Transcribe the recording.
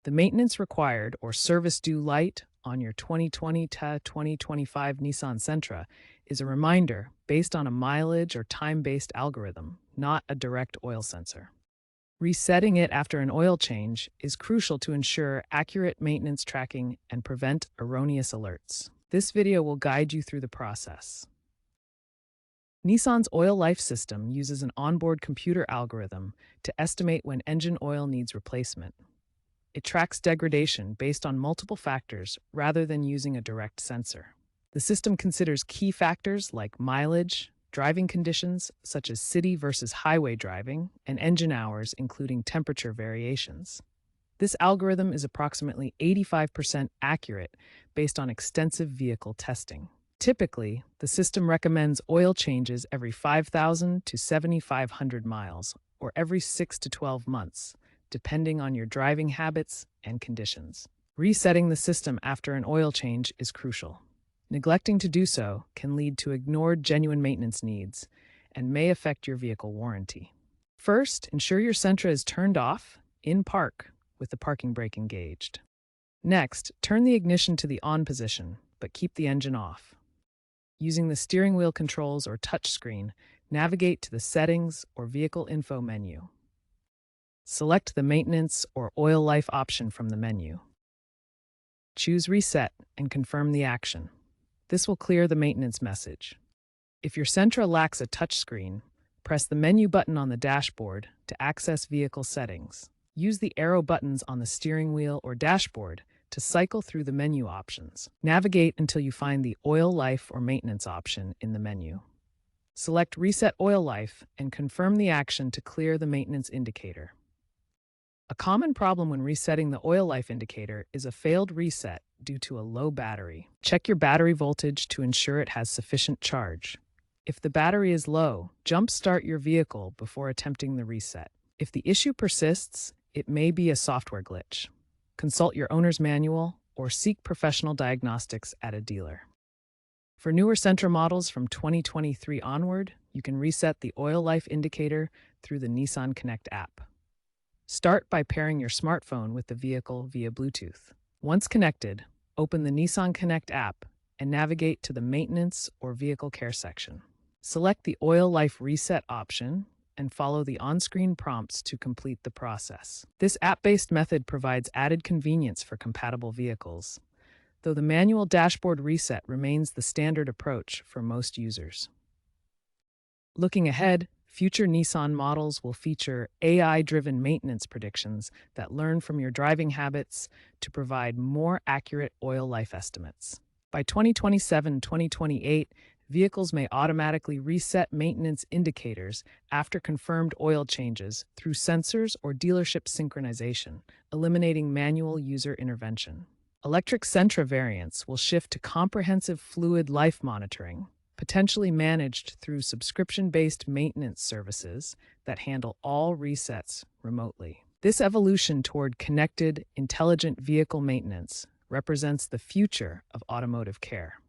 The maintenance required or service due light on your 2020 to 2025 Nissan Sentra is a reminder based on a mileage or time-based algorithm, not a direct oil sensor. Resetting it after an oil change is crucial to ensure accurate maintenance tracking and prevent erroneous alerts. This video will guide you through the process. Nissan's oil life system uses an onboard computer algorithm to estimate when engine oil needs replacement. It tracks degradation based on multiple factors rather than using a direct sensor. The system considers key factors like mileage, driving conditions such as city versus highway driving, and engine hours including temperature variations. This algorithm is approximately 85% accurate based on extensive vehicle testing. Typically, the system recommends oil changes every 5,000 to 7,500 miles, or every 6 to 12 months, depending on your driving habits and conditions. Resetting the system after an oil change is crucial. Neglecting to do so can lead to ignored genuine maintenance needs and may affect your vehicle warranty. First, ensure your Sentra is turned off in park with the parking brake engaged. Next, turn the ignition to the on position, but keep the engine off. Using the steering wheel controls or touchscreen, navigate to the Settings or Vehicle Info menu. Select the Maintenance or Oil Life option from the menu. Choose Reset and confirm the action. This will clear the maintenance message. If your Sentra lacks a touchscreen, press the menu button on the dashboard to access vehicle settings. Use the arrow buttons on the steering wheel or dashboard to cycle through the menu options. Navigate until you find the Oil Life or Maintenance option in the menu. Select Reset Oil Life and confirm the action to clear the maintenance indicator. A common problem when resetting the oil life indicator is a failed reset due to a low battery. Check your battery voltage to ensure it has sufficient charge. If the battery is low, jump-start your vehicle before attempting the reset. If the issue persists, it may be a software glitch. Consult your owner's manual or seek professional diagnostics at a dealer. For newer Sentra models from 2023 onward, you can reset the oil life indicator through the Nissan Connect app. Start by pairing your smartphone with the vehicle via Bluetooth. Once connected, open the Nissan Connect app and navigate to the Maintenance or Vehicle Care section. Select the Oil Life Reset option and follow the on-screen prompts to complete the process. This app-based method provides added convenience for compatible vehicles, though the manual dashboard reset remains the standard approach for most users. Looking ahead, future Nissan models will feature AI-driven maintenance predictions that learn from your driving habits to provide more accurate oil life estimates. By 2027-2028, vehicles may automatically reset maintenance indicators after confirmed oil changes through sensors or dealership synchronization, eliminating manual user intervention. Electric Sentra variants will shift to comprehensive fluid life monitoring, potentially managed through subscription-based maintenance services that handle all resets remotely. This evolution toward connected, intelligent vehicle maintenance represents the future of automotive care.